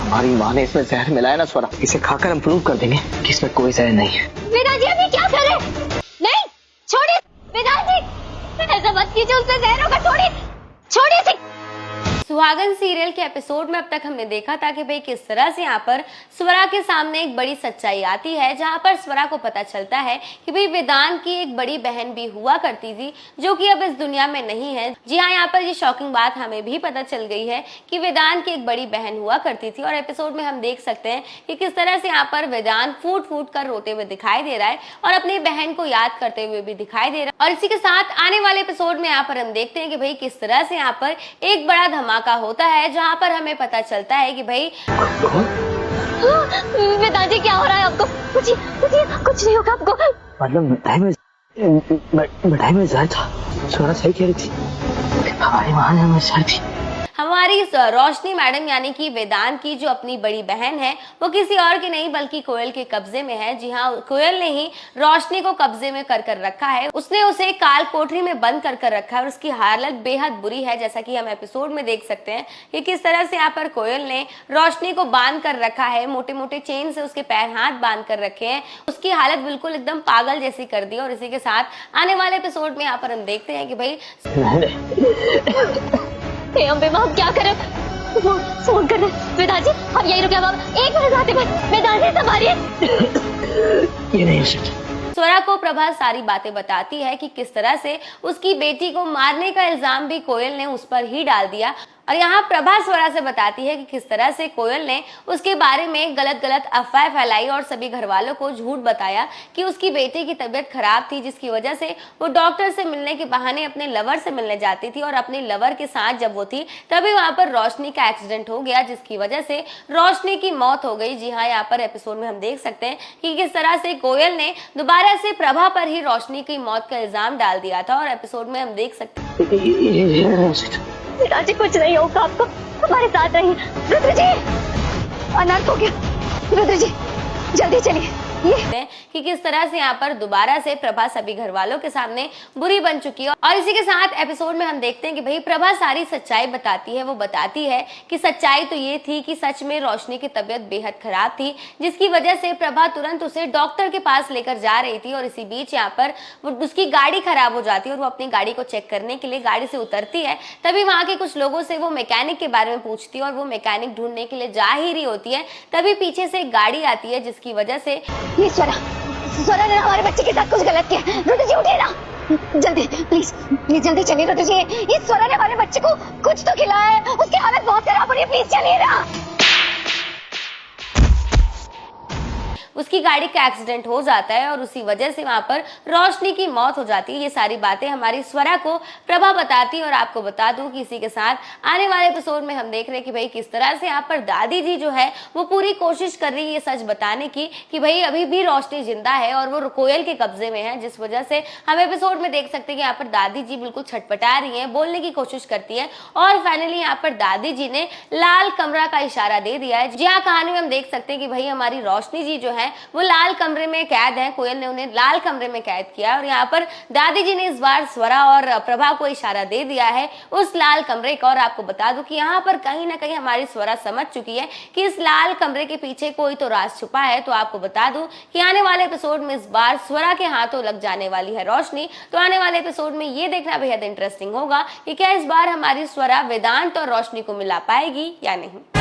हमारी माँ ने इसमें जहर मिलाया ना स्वरा, इसे खाकर हम प्रूव कर देंगे कि इसमें कोई जहर नहीं है। वेदांत जी अभी क्या कर रहे हैं? नहीं छोड़िए वेदांत जी, ऐसा मत कीजिए, उससे जहर होगा, छोड़िए छोड़िए इसे। सुहागन सीरियल के एपिसोड में अब तक हमने देखा था कि भाई किस तरह से यहाँ पर स्वरा के सामने एक बड़ी सच्चाई आती है, जहाँ पर स्वरा को पता चलता है कि भाई वेदांत की एक बड़ी बहन भी हुआ करती थी जो कि अब इस दुनिया में नहीं है। जी हाँ, यहाँ पर ये शॉकिंग बात हमें भी पता चल गई है कि वेदांत की एक बड़ी बहन हुआ करती थी। और एपिसोड में हम देख सकते हैं कि किस तरह से यहाँ पर वेदांत फूट फूट कर रोते हुए दिखाई दे रहा है और अपनी बहन को याद करते हुए भी दिखाई दे रहा है। और इसी के साथ आने वाले एपिसोड में यहाँ पर हम देखते हैं कि भाई किस तरह से यहाँ पर एक बड़ा धमाका होता है, जहां पर हमें पता चलता है कि भाई वेदांत जी क्या हो रहा है आपको? कुछ नहीं होगा आपको। मतलब मिठाई में जहर था, स्वरा सही कह रही थी, हमारी माँ ने हमें जहर दी। हमारी रोशनी मैडम यानी कि वेदांत की जो अपनी बड़ी बहन है वो किसी और की नहीं बल्कि कोयल के कब्जे में है। जी हाँ, कोयल ने ही रोशनी को कब्जे में कर रखा है। उसने उसे काल कोठरी में बंद कर रखा है और उसकी हालत बेहद बुरी है, जैसा कि हम एपिसोड में देख सकते हैं कि किस तरह से यहाँ पर कोयल ने रोशनी को बांध कर रखा है, मोटे मोटे चेन से उसके पैर हाथ बांध कर रखे हैं। उसकी हालत बिल्कुल एकदम पागल जैसी कर दी। और इसी के साथ आने वाले एपिसोड में यहाँ पर हम देखते हैं कि भाई हम क्या करें? फोन कर रहे हैं। वेदांत जी हम यही रुके, अब एक मिनट आते बस। वेदांत जी संभालिए। ये नहीं है। स्वरा को प्रभा सारी बातें बताती है कि किस तरह से उसकी बेटी को मारने का इल्जाम भी कोयल ने उस पर ही डाल दिया। और यहाँ प्रभा स्वरा से बताती है कि किस तरह से कोयल ने उसके बारे में गलत अफवाह फैलाई और सभी घर वालों को झूठ बताया कि उसकी बेटी की तबीयत खराब थी, जिसकी वजह से वो डॉक्टर से मिलने के बहाने अपने लवर से मिलने जाती थी। और अपने लवर के साथ जब वो थी तभी वहां पर रोशनी का एक्सीडेंट हो गया, जिसकी वजह से रोशनी की मौत हो गई। जी हाँ, यहाँ पर एपिसोड में हम देख सकते हैं कि किस तरह से कोयल ने दोबारा से प्रभा पर ही रोशनी की मौत का इल्जाम डाल दिया था। और एपिसोड में हम देख सकते हैं वेदांत जी कुछ नहीं होगा आपको, हमारे साथ रहिए। रुद्र जी अनर्थ हो गया। रुद्र जी जल्दी चलिए। कि किस तरह से यहाँ पर दोबारा से प्रभा सभी घर वालों के सामने बुरी बन चुकी है। और इसी के साथ एपिसोड में हम देखते हैं कि भाई प्रभा सारी सच्चाई बताती है। वो बताती है कि सच्चाई तो ये थी कि सच में रोशनी की तबीयत बेहद खराब थी, जिसकी वजह से प्रभा तुरंत उसे डॉक्टर के पास लेकर जा रही थी। और इसी बीच यहाँ पर उसकी गाड़ी खराब हो जाती है और वो अपनी गाड़ी को चेक करने के लिए गाड़ी से उतरती है। तभी वहां के कुछ लोगों से वो मैकेनिक के बारे में पूछती है और वो मैकेनिक ढूंढने के लिए जा ही रही होती है। तभी पीछे से एक गाड़ी आती है, जिसकी वजह से ये स्वरा ने हमारे बच्चे के साथ कुछ गलत किया। रुद्र जी उठिए ना जल्दी, प्लीज जल्दी चलिए। रुद्र जी इस स्वरा ने हमारे बच्चे को कुछ तो खिलाया है, उसकी हालत बहुत खराब हो रही है, प्लीज चलिए ना। उसकी गाड़ी का एक्सीडेंट हो जाता है और उसी वजह से वहां पर रोशनी की मौत हो जाती है। ये सारी बातें हमारी स्वरा को प्रभा बताती है। और आपको बता दूं कि इसी के साथ आने वाले एपिसोड में हम देख रहे हैं कि भाई किस तरह से यहाँ पर दादी जी जो है वो पूरी कोशिश कर रही है ये सच बताने की कि भाई अभी भी रोशनी जिंदा है और वो कोयल के कब्जे में है, जिस वजह से हम एपिसोड में देख सकते हैं कि यहाँ पर दादी जी बिल्कुल छटपटा रही है, बोलने की कोशिश करती है। और फाइनली यहाँ पर दादी जी ने लाल कमरा का इशारा दे दिया है। जी हाँ, कहानी में हम देख सकते हैं कि भाई हमारी रोशनी जी जो है वो लाल कमरे में कैद है। कोयल ने उन्हें लाल कमरे में कैद किया और यहाँ पर दादी जी ने इस बार स्वरा और प्रभा को इशारा दे दिया है उस लाल कमरे का। और आपको बता दूं कि यहाँ पर कहीं ना कहीं हमारी स्वरा समझ चुकी है कि इस लाल कमरे के पीछे कोई तो राज छुपा है। तो आपको बता दूं कि आने वाले एपिसोड में इस बार स्वरा के हाथों लग जाने वाली है रोशनी। तो आने वाले एपिसोड में ये देखना बेहद इंटरेस्टिंग होगा कि क्या इस बार हमारी स्वरा वेदांत और रोशनी को मिला पाएगी या नहीं।